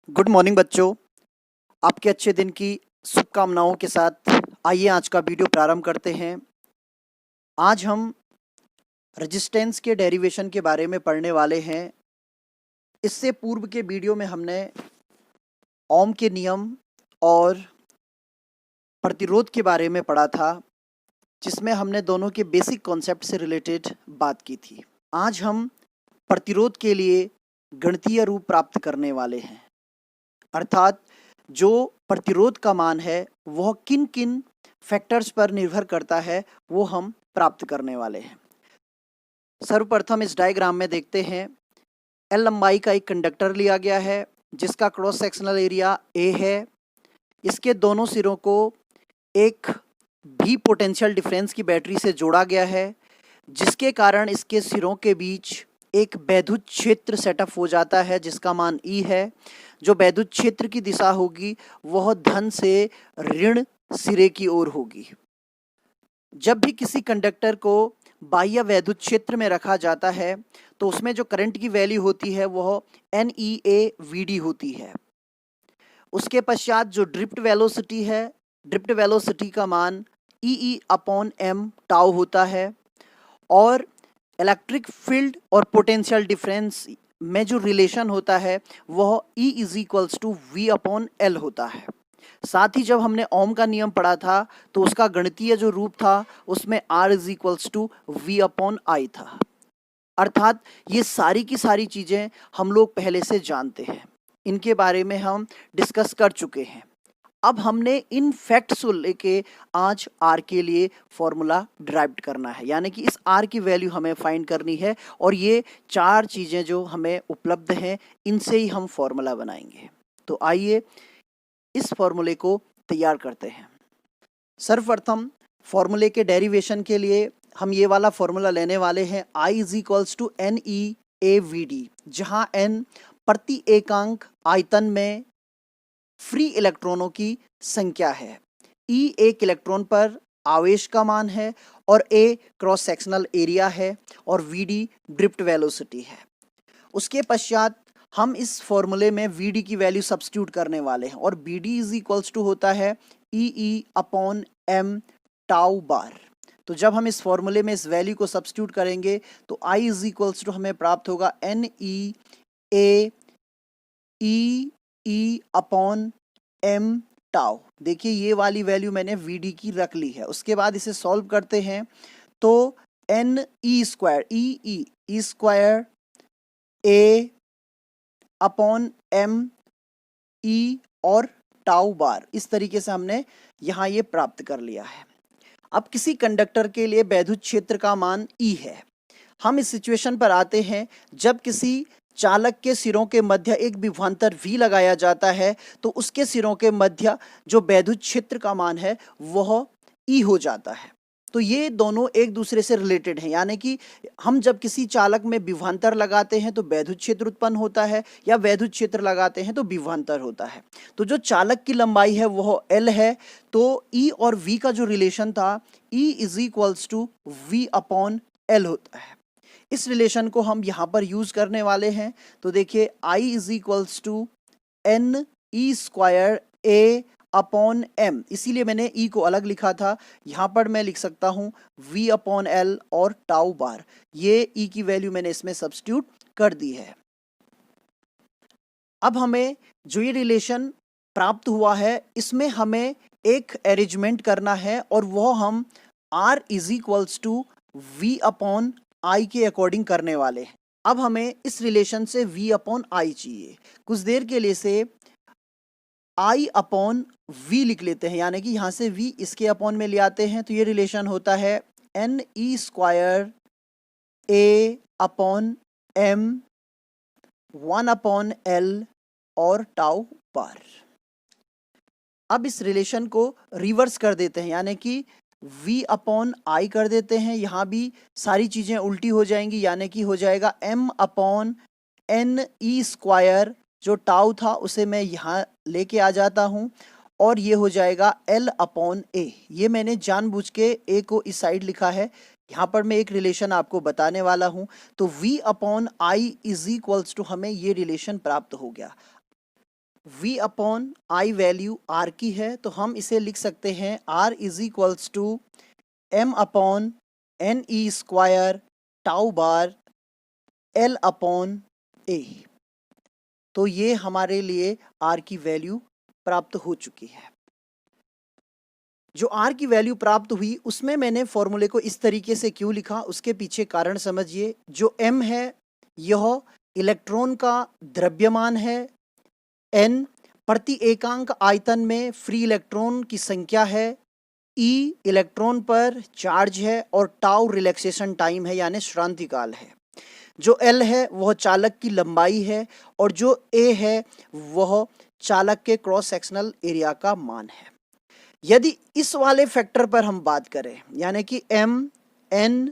Good morning बच्चों। आपके अच्छे दिन की शुभकामनाओं के साथ आइए आज का वीडियो प्रारंभ करते हैं। आज हम रेजिस्टेंस के डेरिवेशन के बारे में पढ़ने वाले हैं। इससे पूर्व के वीडियो में हमने ओम के नियम और प्रतिरोध के बारे में पढ़ा था, जिसमें हमने दोनों के बेसिक कॉन्सेप्ट से रिलेटेड बात की थी। आज हम प्रतिरोध के लिए गणितीय रूप प्राप्त करने वाले हैं, अर्थात जो प्रतिरोध का मान है वह किन किन फैक्टर्स पर निर्भर करता है वो हम प्राप्त करने वाले हैं। सर्वप्रथम इस डायग्राम में देखते हैं, एल लंबाई का एक कंडक्टर लिया गया है जिसका क्रॉस सेक्शनल एरिया ए है। इसके दोनों सिरों को एक भी पोटेंशियल डिफरेंस की बैटरी से जोड़ा गया है, जिसके कारण इसके सिरों के बीच एक वैद्युत क्षेत्र सेटअप हो जाता है जिसका मान ई है। जो वैद्युत क्षेत्र की दिशा होगी वह धन से ऋण सिरे की ओर होगी। जब भी किसी कंडक्टर को बाह्य वैद्युत क्षेत्र में रखा जाता है तो उसमें जो करंट की वैल्यू होती है वह NEA/VD होती है। उसके पश्चात जो ड्रिफ्ट वेलोसिटी है, ड्रिफ्ट वेलोसिटी का मान EE/m टाउ होता है। और इलेक्ट्रिक फील्ड और पोटेंशियल डिफरेंस में जो रिलेशन होता है वह E=V/L होता है। साथ ही जब हमने ओम का नियम पढ़ा था तो उसका गणितीय जो रूप था उसमें R=V/I था। अर्थात ये सारी की सारी चीज़ें हम लोग पहले से जानते हैं, इनके बारे में हम डिस्कस कर चुके हैं। अब हमने इन फैक्ट्स को लेके आज आर के लिए फॉर्मूला ड्राइव करना है, यानी कि इस आर की वैल्यू हमें फाइंड करनी है और ये चार चीज़ें जो हमें उपलब्ध हैं इनसे ही हम फॉर्मूला बनाएंगे। तो आइए इस फॉर्मूले को तैयार करते हैं। सर्वप्रथम फॉर्मूले के डेरिवेशन के लिए हम ये वाला फॉर्मूला लेने वाले हैं, I=NEAVD, जहाँ N प्रति एकांक आयतन में फ्री इलेक्ट्रॉनों की संख्या है, E एक इलेक्ट्रॉन पर आवेश का मान है और A क्रॉस सेक्शनल एरिया है और VD ड्रिफ्ट वेलोसिटी है। उसके पश्चात हम इस फॉर्मूले में VD की वैल्यू सब्स्टिट्यूट करने वाले हैं और BD होता है EE/m टाउ बार। तो जब हम इस फॉर्मूले में इस वैल्यू को सब्स्टिट्यूट करेंगे तो I हमें प्राप्त होगा NEAEE/m टाउ। देखिए ये वाली वैल्यू मैंने VD की रख ली है। उसके बाद इसे सॉल्व करते हैं तो NE² A/m E और टाउ बार, इस तरीके से हमने यहाँ ये प्राप्त कर लिया है। अब किसी कंडक्टर के लिए वैद्युत क्षेत्र का मान E है। हम इस सिचुएशन पर आते हैं, जब किसी चालक के सिरों के मध्य एक विभवांतर V लगाया जाता है तो उसके सिरों के मध्य जो वैद्युत क्षेत्र का मान है वह E हो जाता है। तो ये दोनों एक दूसरे से रिलेटेड हैं, यानी कि हम जब किसी चालक में विभवांतर लगाते हैं तो वैद्युत क्षेत्र उत्पन्न होता है या वैद्युत क्षेत्र लगाते हैं तो विभवांतर होता है। तो जो चालक की लंबाई है वह L है, तो E और V का जो रिलेशन था E=V/L होता है। इस रिलेशन को हम यहाँ पर यूज करने वाले हैं। तो देखिए I=NE²A/m, इसीलिए मैंने E को अलग लिखा था। यहाँ पर मैं लिख सकता हूँ V/L और टाउ बार। ये E की वैल्यू मैंने इसमें सब्स्टिट्यूट कर दी है। अब हमें जो ये रिलेशन प्राप्त हुआ है इसमें हमें एक अरेंजमेंट करना है और वह हम R=V/I के अकॉर्डिंग करने वाले हैं। अब हमें इस रिलेशन से V/I चाहिए। कुछ देर के लिए से I/V लिख लेते हैं, यानी कि यहाँ से V इसके अपॉन में ले आते हैं तो ये रिलेशन होता है NE²A/m 1/L और टाउ बार। अब इस रिलेशन को रिवर्स कर देते हैं, यानी कि V/I कर देते हैं। यहाँ भी सारी चीज़ें उल्टी हो जाएंगी, यानी कि हो जाएगा M/NE², जो टाउ था उसे मैं यहाँ लेके आ जाता हूँ और ये हो जाएगा L/A। ये मैंने जानबूझ के A को इस साइड लिखा है, यहाँ पर मैं एक रिलेशन आपको बताने वाला हूँ। तो V/I हमें ये रिलेशन प्राप्त हो गया। v upon I value r की है, तो हम इसे लिख सकते हैं r is equals to m upon n e square tau bar l upon a। तो ये हमारे लिए r की वैल्यू प्राप्त हो चुकी है। जो r की वैल्यू प्राप्त हुई उसमें मैंने फॉर्मूले को इस तरीके से क्यों लिखा, उसके पीछे कारण समझिए। जो m है यह इलेक्ट्रॉन का द्रव्यमान है, n प्रति एकांक आयतन में फ्री इलेक्ट्रॉन की संख्या है, e इलेक्ट्रॉन पर चार्ज है और टाउ रिलैक्सेशन टाइम है यानी श्रांति काल है। जो L है वह चालक की लंबाई है और जो A है वह चालक के क्रॉस सेक्शनल एरिया का मान है। यदि इस वाले फैक्टर पर हम बात करें यानी कि M, N,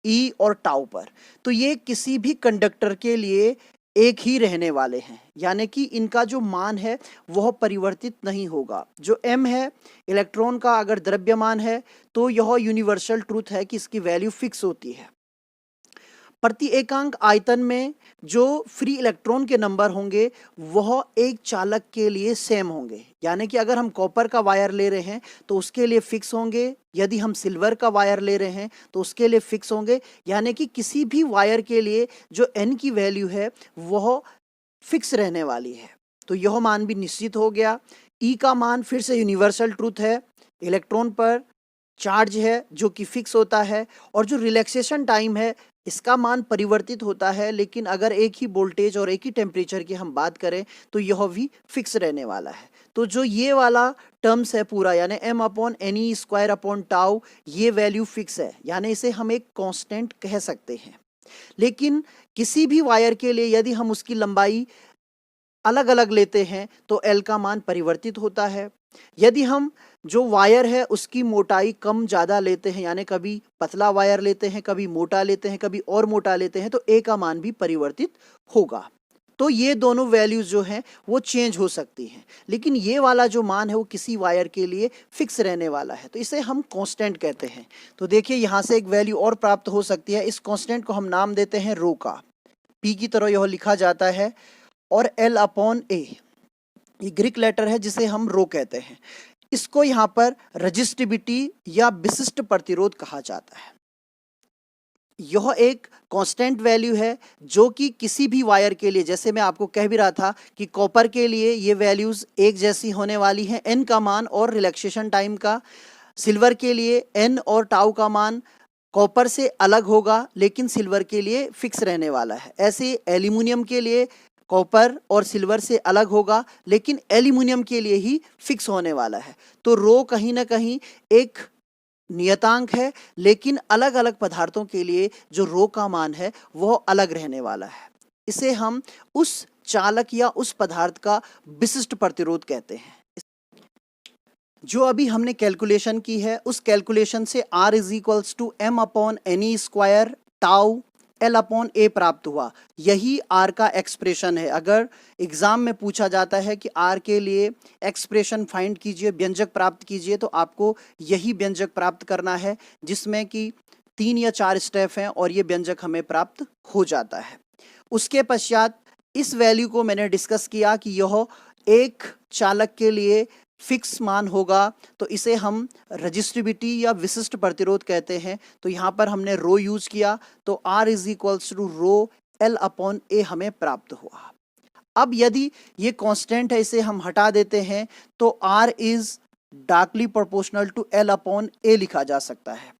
E और टाउ पर, तो ये किसी भी कंडक्टर के लिए एक ही रहने वाले हैं, यानी कि इनका जो मान है वह परिवर्तित नहीं होगा। जो M है इलेक्ट्रॉन का अगर द्रव्यमान है तो यह यूनिवर्सल ट्रूथ है कि इसकी वैल्यू फिक्स होती है। प्रति एकांक आयतन में जो फ्री इलेक्ट्रॉन के नंबर होंगे वह एक चालक के लिए सेम होंगे, यानी कि अगर हम कॉपर का वायर ले रहे हैं तो उसके लिए फिक्स होंगे, यदि हम सिल्वर का वायर ले रहे हैं तो उसके लिए फिक्स होंगे, यानी कि किसी भी वायर के लिए जो n की वैल्यू है वह फिक्स रहने वाली है। तो यह मान भी निश्चित हो गया। E का मान फिर से यूनिवर्सल ट्रूथ है, इलेक्ट्रॉन पर चार्ज है जो कि फिक्स होता है, और जो रिलैक्सेशन टाइम है इसका मान परिवर्तित होता है, लेकिन अगर एक ही वोल्टेज और एक ही टेम्परेचर की हम बात करें तो यह भी फिक्स रहने वाला है। तो जो ये वाला टर्म्स है पूरा यानी m upon n e square upon tau, ये वैल्यू फिक्स है, यानी इसे हम एक कांस्टेंट कह सकते हैं। लेकिन किसी भी वायर के लिए यदि हम उसकी लंबाई अलग अलग लेते हैं तो L का मान परिवर्तित होता है। यदि हम जो वायर है उसकी मोटाई कम ज़्यादा लेते हैं, यानी कभी पतला वायर लेते हैं, कभी मोटा लेते हैं, कभी और मोटा लेते हैं, तो A का मान भी परिवर्तित होगा। तो ये दोनों वैल्यूज जो हैं वो चेंज हो सकती हैं, लेकिन ये वाला जो मान है वो किसी वायर के लिए फिक्स रहने वाला है, तो इसे हम कांस्टेंट कहते हैं। तो देखिए यहाँ से एक वैल्यू और प्राप्त हो सकती है। इस कांस्टेंट को हम नाम देते हैं रो का, P की तरह यह लिखा जाता है, और L अपॉन A ये ग्रीक लेटर है जिसे हम रो कहते हैं। इसको यहाँ पर रजिस्टिविटी या विशिष्ट प्रतिरोध कहा जाता है। यह एक कांस्टेंट वैल्यू है जो कि किसी भी वायर के लिए, जैसे मैं आपको कह भी रहा था कि कॉपर के लिए ये वैल्यूज एक जैसी होने वाली हैं, n का मान और रिलैक्सेशन टाइम का। सिल्वर के लिए n और टाउ का मान कॉपर से अलग होगा लेकिन सिल्वर के लिए फिक्स रहने वाला है। ऐसे एल्यूमिनियम के लिए कॉपर और सिल्वर से अलग होगा लेकिन एल्यूमिनियम के लिए ही फिक्स होने वाला है। तो रो कहीं ना कहीं एक नियतांक है, लेकिन अलग अलग पदार्थों के लिए जो रो का मान है वह अलग रहने वाला है। इसे हम उस चालक या उस पदार्थ का विशिष्ट प्रतिरोध कहते हैं। जो अभी हमने कैलकुलेशन की है उस कैलकुलेशन से R is equals to m upon n e square tau L upon A प्राप्त हुआ। यही R का एक्सप्रेशन है। अगर एग्जाम में पूछा जाता है कि R के लिए एक्सप्रेशन फाइंड कीजिए, व्यंजक प्राप्त कीजिए, तो आपको यही व्यंजक प्राप्त करना है जिसमें कि 3 या 4 स्टेप हैं और ये व्यंजक हमें प्राप्त हो जाता है। उसके पश्चात इस वैल्यू को मैंने डिस्कस किया कि यह एक चालक के लिए फिक्स मान होगा, तो इसे हम रजिस्टिविटी या विशिष्ट प्रतिरोध कहते हैं। तो यहाँ पर हमने रो यूज किया, तो R is equals to rho L upon A हमें प्राप्त हुआ। अब यदि ये कांस्टेंट है इसे हम हटा देते हैं तो R is directly proportional to L upon A लिखा जा सकता है।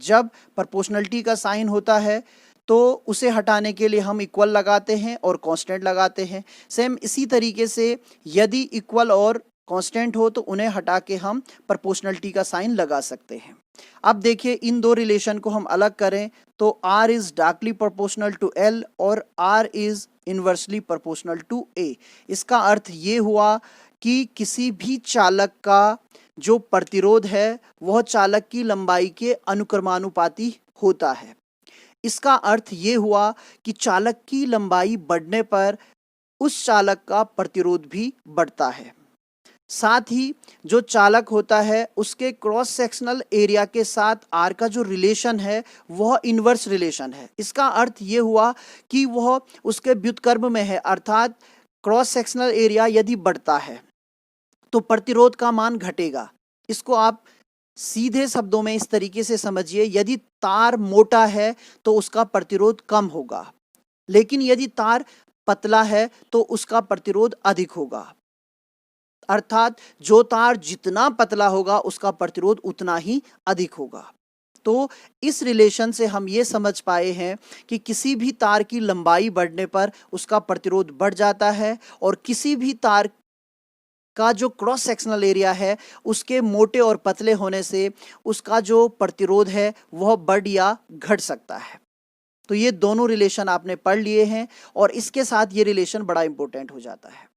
जब प्रोपोर्शनलिटी का साइन होता है तो उसे हटाने के लिए हम इक्वल लगाते हैं और कांस्टेंट लगाते हैं। सेम इसी तरीके से यदि इक्वल और कांस्टेंट हो तो उन्हें हटा के हम प्रोपोर्शनलिटी का साइन लगा सकते हैं। अब देखिए इन दो रिलेशन को हम अलग करें तो R is directly proportional to L और R is inversely proportional to A। इसका अर्थ ये हुआ कि किसी भी चालक का जो प्रतिरोध है वह चालक की लंबाई के अनुक्रमानुपाती होता है। इसका अर्थ ये हुआ कि चालक की लंबाई बढ़ने पर उस चालक का प्रतिरोध भी बढ़ता है। साथ ही जो चालक होता है उसके क्रॉस सेक्शनल एरिया के साथ R का जो रिलेशन है वह इन्वर्स रिलेशन है। इसका अर्थ ये हुआ कि वह उसके व्युत्क्रम में है, अर्थात क्रॉस सेक्शनल एरिया यदि बढ़ता है तो प्रतिरोध का मान घटेगा। इसको आप सीधे शब्दों में इस तरीके से समझिए, यदि तार मोटा है तो उसका प्रतिरोध कम होगा, लेकिन यदि तार पतला है तो उसका प्रतिरोध अधिक होगा। अर्थात जो तार जितना पतला होगा उसका प्रतिरोध उतना ही अधिक होगा। तो इस रिलेशन से हम ये समझ पाए हैं कि किसी भी तार की लंबाई बढ़ने पर उसका प्रतिरोध बढ़ जाता है, और किसी भी तार का जो क्रॉस सेक्शनल एरिया है उसके मोटे और पतले होने से उसका जो प्रतिरोध है वह बढ़ या घट सकता है। तो ये दोनों रिलेशन आपने पढ़ लिए हैं और इसके साथ ये रिलेशन बड़ा इंपॉर्टेंट हो जाता है।